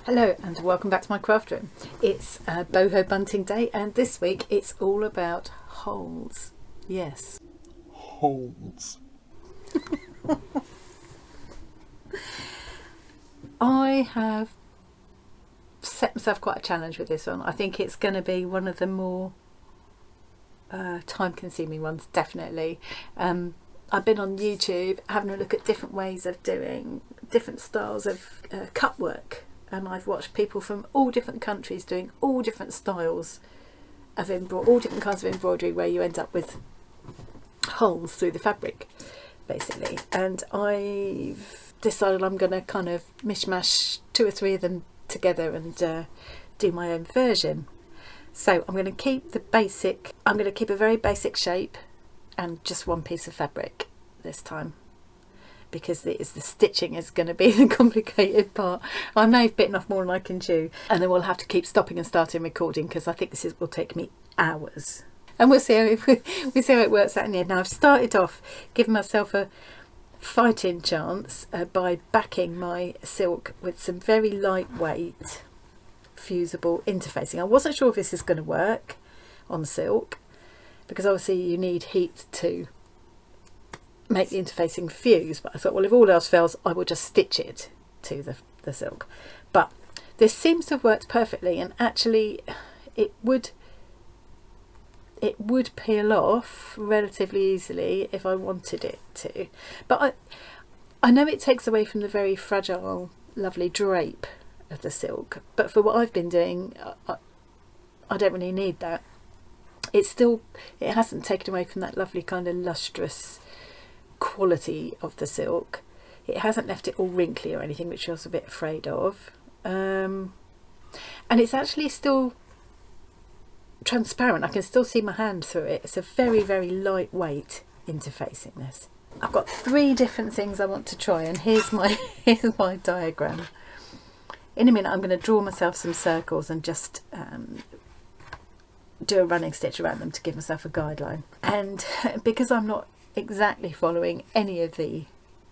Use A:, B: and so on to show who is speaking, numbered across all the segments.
A: Hello and welcome back to my craft room. It's Boho Bunting Day and this week it's all about holes. Yes.
B: Holes.
A: I have set myself quite a challenge with this one. I think it's going to be one of the more time consuming ones, definitely. I've been on YouTube having a look at different ways of doing different styles of cut work, and I've watched people from all different countries doing all different styles of all different kinds of embroidery, where you end up with holes through the fabric basically. And I've decided I'm going to kind of mishmash two or three of them together and do my own version. So I'm going to keep a very basic shape and just one piece of fabric this time, because the stitching is going to be the complicated part. I know I've bitten off more than I can chew, and then we'll have to keep stopping and starting recording because I think will take me hours, and we'll see how it works out in the end. Now I've started off giving myself a fighting chance by backing my silk with some very lightweight fusible interfacing. I wasn't sure if this is going to work on silk, because obviously you need heat to make the interfacing fuse, but I thought, well, if all else fails I will just stitch it to the silk. But this seems to have worked perfectly, and actually it would peel off relatively easily if I wanted it to, but I know it takes away from the very fragile, lovely drape of the silk, but for what I've been doing I don't really need that. It hasn't taken away from that lovely kind of lustrous quality of the silk. It hasn't left it all wrinkly or anything, which I was a bit afraid of, and it's actually still transparent. I can still see my hand through it. It's a very, very lightweight interfacing this. I've got three different things I want to try, and here's my diagram. In a minute I'm going to draw myself some circles and just do a running stitch around them to give myself a guideline. And because I'm not exactly following any of the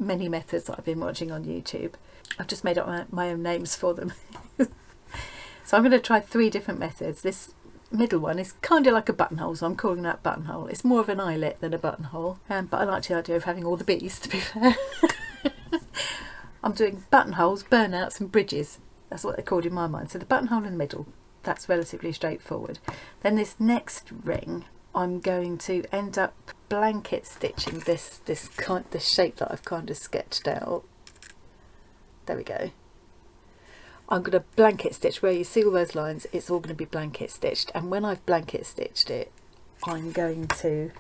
A: many methods that I've been watching on YouTube, I've just made up my own names for them. So I'm going to try three different methods. This middle one is kind of like a buttonhole, so I'm calling that buttonhole. It's more of an eyelet than a buttonhole, but I like the idea of having all the bees, to be fair. I'm doing buttonholes, burnouts and bridges. That's what they're called in my mind. So the buttonhole in the middle, that's relatively straightforward. Then this next ring, I'm going to end up blanket stitching this shape that I've kind of sketched out. There we go. I'm going to blanket stitch where you see all those lines. It's all going to be blanket stitched, and when I've blanket stitched it, I'm going to,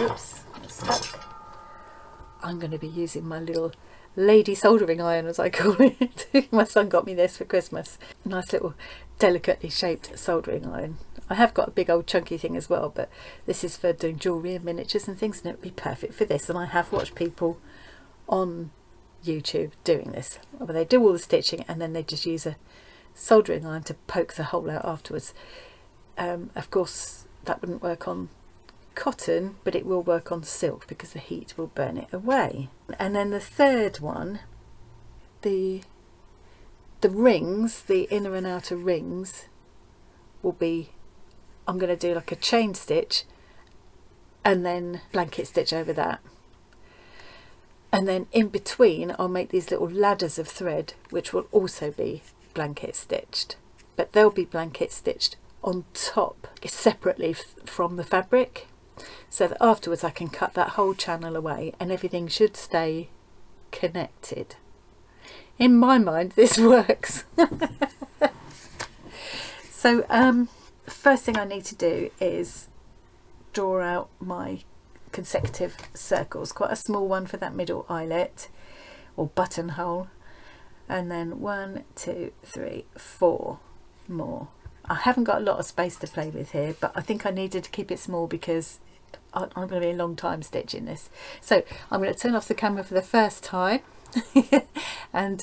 A: oops, it's stuck. I'm going to be using my little lady soldering iron, as I call it. My son got me this for Christmas. Nice little delicately shaped soldering iron. I have got a big old chunky thing as well, but this is for doing jewellery and miniatures and things, and it would be perfect for this. And I have watched people on YouTube doing this, where they do all the stitching and then they just use a soldering iron to poke the hole out afterwards. Of course that wouldn't work on cotton, but it will work on silk because the heat will burn it away. And then the third one, the rings, the inner and outer rings, will be, I'm going to do like a chain stitch and then blanket stitch over that, and then in between I'll make these little ladders of thread which will also be blanket stitched, but they'll be blanket stitched on top separately from the fabric, so that afterwards I can cut that whole channel away and everything should stay connected. In my mind this works. So first thing I need to do is draw out my consecutive circles, quite a small one for that middle eyelet or buttonhole, and then 1, 2, 3, 4 more. I haven't got a lot of space to play with here, but I think I needed to keep it small because I'm going to be a long time stitching this. So I'm going to turn off the camera for the first time and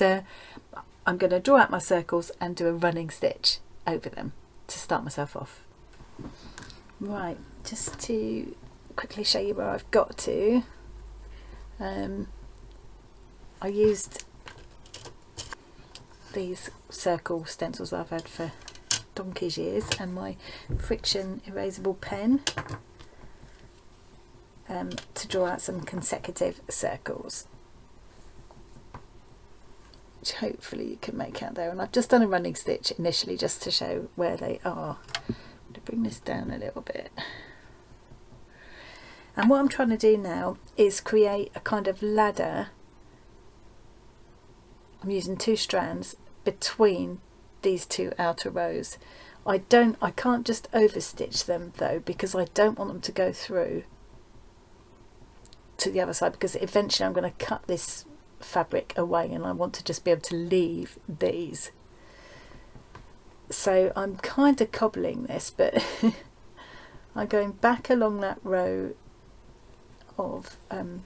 A: I'm going to draw out my circles and do a running stitch over them to start myself off. Right, just to quickly show you where I've got to, I used these circle stencils I've had for donkey's years and my friction erasable pen to draw out some consecutive circles, which hopefully you can make out there. And I've just done a running stitch initially just to show where they are. I'm going to bring this down a little bit. And what I'm trying to do now is create a kind of ladder. I'm using 2 strands between these 2 outer rows. I can't just overstitch them though, because I don't want them to go through to the other side, because eventually I'm going to cut this fabric away and I want to just be able to leave these. So I'm kind of cobbling this, but I'm going back along that row of kind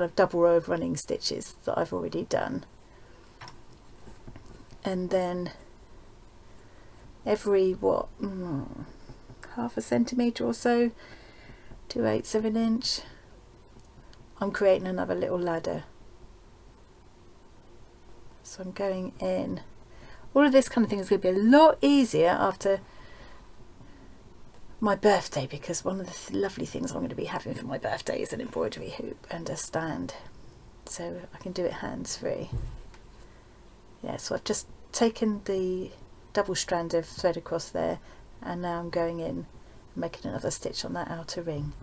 A: of double row of running stitches that I've already done, and then every half a centimetre or so, 2/8 of an inch, I'm creating another little ladder. So I'm going in. All of this kind of thing is going to be a lot easier after my birthday, because one of the lovely things I'm going to be having for my birthday is an embroidery hoop and a stand, so I can do it hands-free. Yeah, so I've just taken the double strand of thread across there, and now I'm going in and making another stitch on that outer ring.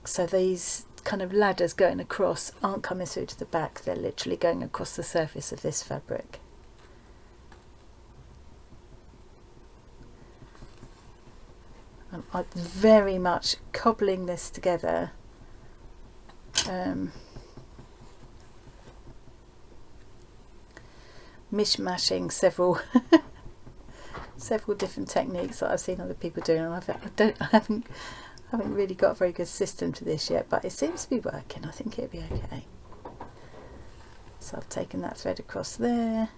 A: So these kind of ladders going across aren't coming through to the back, they're literally going across the surface of this fabric. And I'm very much cobbling this together, mishmashing several different techniques that I've seen other people doing, and I haven't really got a very good system to this yet, but it seems to be working. I think it'll be okay. So I've taken that thread across there,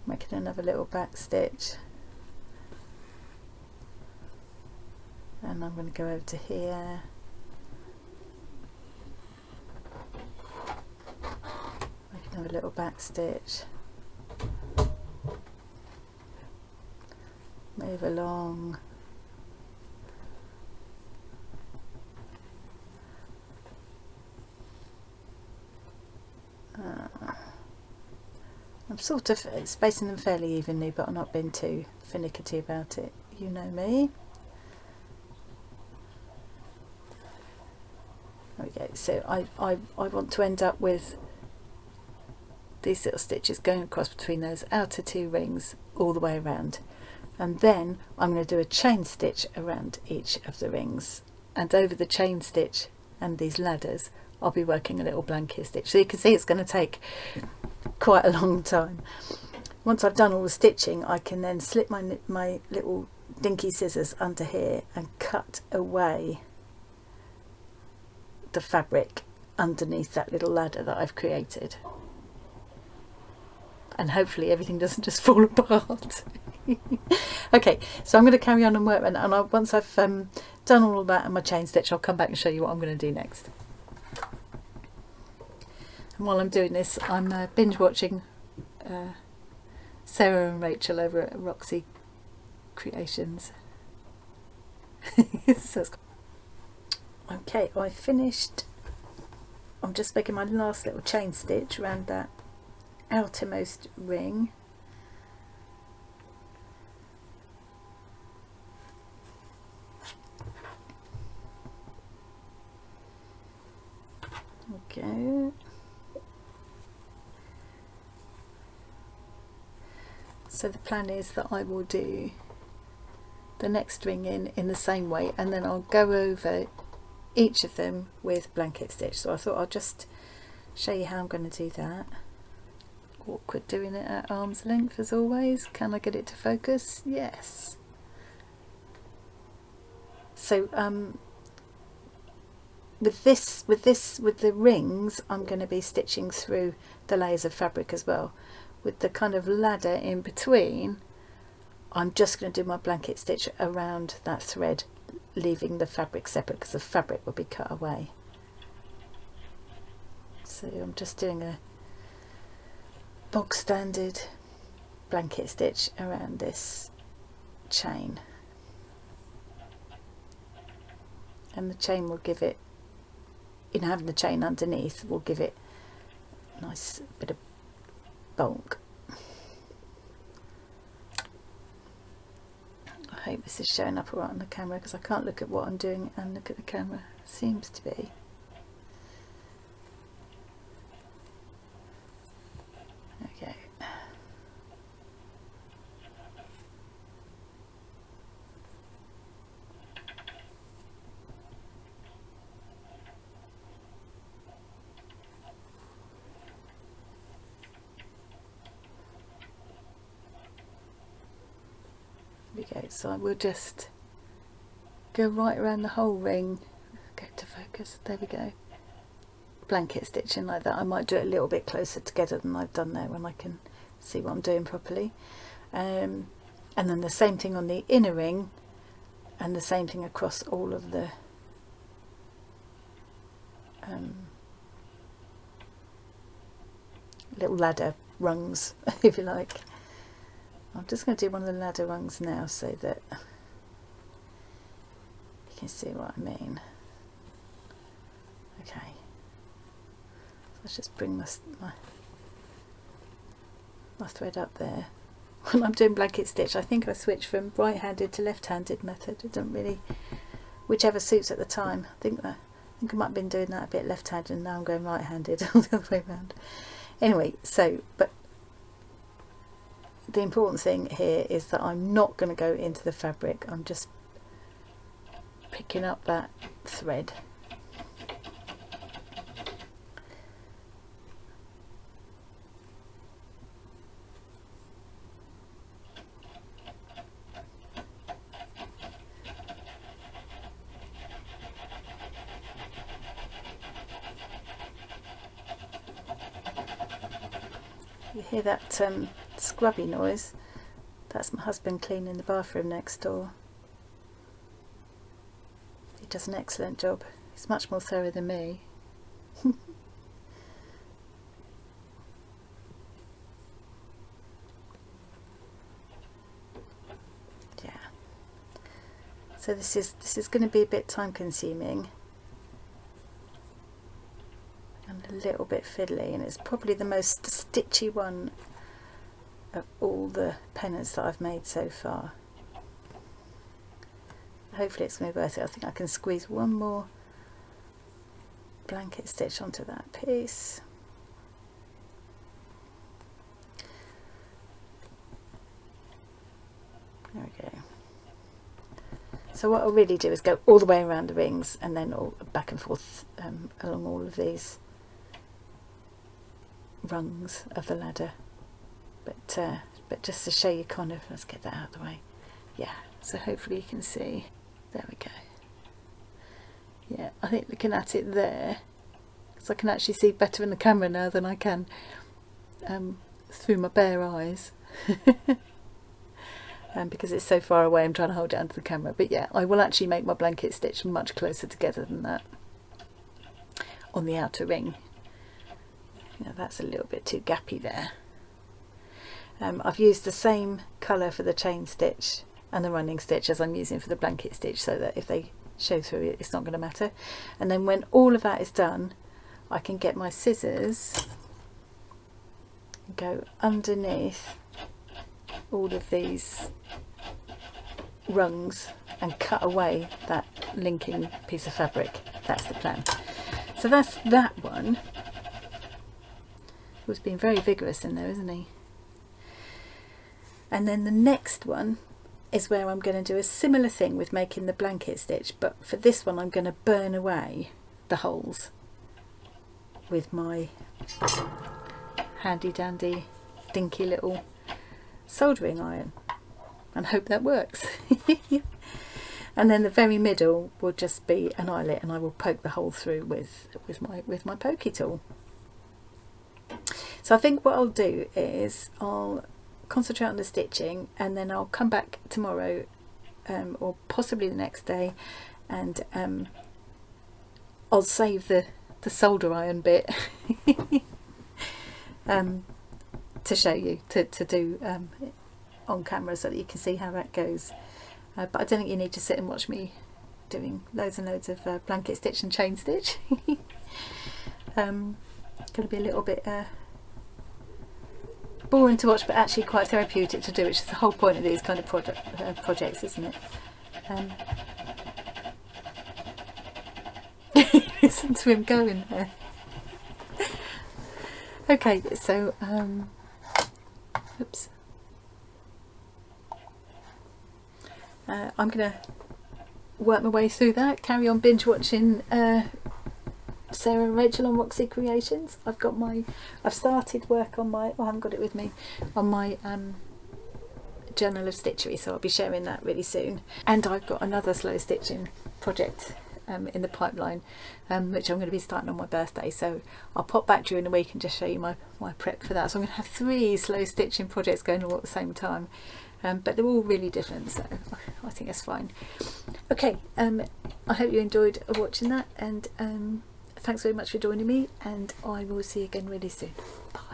A: making another little back stitch, and I'm going to go over to here, make another little back stitch, move along, I'm sort of spacing them fairly evenly, but I'm not being too finicky about it, you know me. There we go. So I want to end up with these little stitches going across between those outer 2 rings all the way around, and then I'm going to do a chain stitch around each of the rings, and over the chain stitch and these ladders I'll be working a little blanket stitch. So you can see it's going to take quite a long time. Once I've done all the stitching, I can then slip my little dinky scissors under here and cut away the fabric underneath that little ladder that I've created, and hopefully everything doesn't just fall apart. Okay, so I'm going to carry on and work, and once I've done all of that and my chain stitch, I'll come back and show you what I'm going to do next. And while I'm doing this, I'm binge watching Sarah and Rachel over at Roxy Creations. Okay, I finished. I'm just making my last little chain stitch around that outermost ring. Okay. So the plan is that I will do the next ring in the same way, and then I'll go over each of them with blanket stitch. So I thought I'll just show you how I'm going to do that. Awkward doing it at arm's length as always. Can I get it to focus? Yes. So with the rings, I'm going to be stitching through the layers of fabric as well. With the kind of ladder in between, I'm just going to do my blanket stitch around that thread, leaving the fabric separate because the fabric will be cut away. So I'm just doing a bog standard blanket stitch around this chain, and the chain will give it, having the chain underneath will give it a nice bit of bulk. I hope this is showing up alright on the camera, because I can't look at what I'm doing and look at the camera. It seems to be. Okay. There we go. So I will just go right around the whole ring. Go to focus. There we go. Blanket stitching like that. I might do it a little bit closer together than I've done there, when I can see what I'm doing properly. And then the same thing on the inner ring, and the same thing across all of the little ladder rungs, if you like. I'm just going to do one of the ladder rungs now, so that you can see what I mean. Okay, so let's just bring my thread up there. When I'm doing blanket stitch, I think I switch from right-handed to left-handed method. It doesn't really, whichever suits at the time. I think I might have been doing that a bit left-handed, and now I'm going right-handed all the other way around. Anyway, so, but the important thing here is that I'm not going to go into the fabric. I'm just picking up that thread. You hear that scrubby noise? That's my husband cleaning the bathroom next door. He does an excellent job. He's much more thorough than me. Yeah. So this is going to be a bit time consuming and a little bit fiddly, and it's probably the most stitchy one of all the pennants that I've made so far. Hopefully it's going to be worth it. I think I can squeeze one more blanket stitch onto that piece. There we go. So what I'll really do is go all the way around the rings, and then all back and forth along all of these rungs of the ladder. But just to show you kind of, let's get that out of the way. Yeah, so hopefully you can see. There we go. Yeah, I think looking at it there, because I can actually see better in the camera now than I can through my bare eyes. Because it's so far away, I'm trying to hold it under the camera. But yeah, I will actually make my blanket stitch much closer together than that on the outer ring. You know, that's a little bit too gappy there. I've used the same colour for the chain stitch and the running stitch as I'm using for the blanket stitch, so that if they show through, it's not going to matter. And then when all of that is done, I can get my scissors and go underneath all of these rungs and cut away that linking piece of fabric. That's the plan. So that's that one. He's been very vigorous in there, isn't he? And then the next one is where I'm going to do a similar thing with making the blanket stitch, but for this one I'm going to burn away the holes with my handy dandy dinky little soldering iron, and hope that works. And then the very middle will just be an eyelet, and I will poke the hole through with my pokey tool. So I think what I'll do is I'll concentrate on the stitching, and then I'll come back tomorrow or possibly the next day, and I'll save the solder iron bit to show you, to do on camera so that you can see how that goes. But I don't think you need to sit and watch me doing loads and loads of blanket stitch and chain stitch. Going to be a little bit boring to watch, but actually quite therapeutic to do, which is the whole point of these kind of projects, isn't it? Listen to him going there. Okay, so oops. I'm going to work my way through that, carry on binge watching Sarah and Rachel on Roxy Creations. I've started work on my, I haven't got it with me, on my journal of stitchery, so I'll be sharing that really soon. And I've got another slow stitching project in the pipeline, which I'm going to be starting on my birthday, so I'll pop back during the week and just show you my prep for that. So I'm going to have 3 slow stitching projects going all at the same time, but they're all really different, so I think that's fine. Okay, I hope you enjoyed watching that, and thanks very much for joining me, and I will see you again really soon. Bye.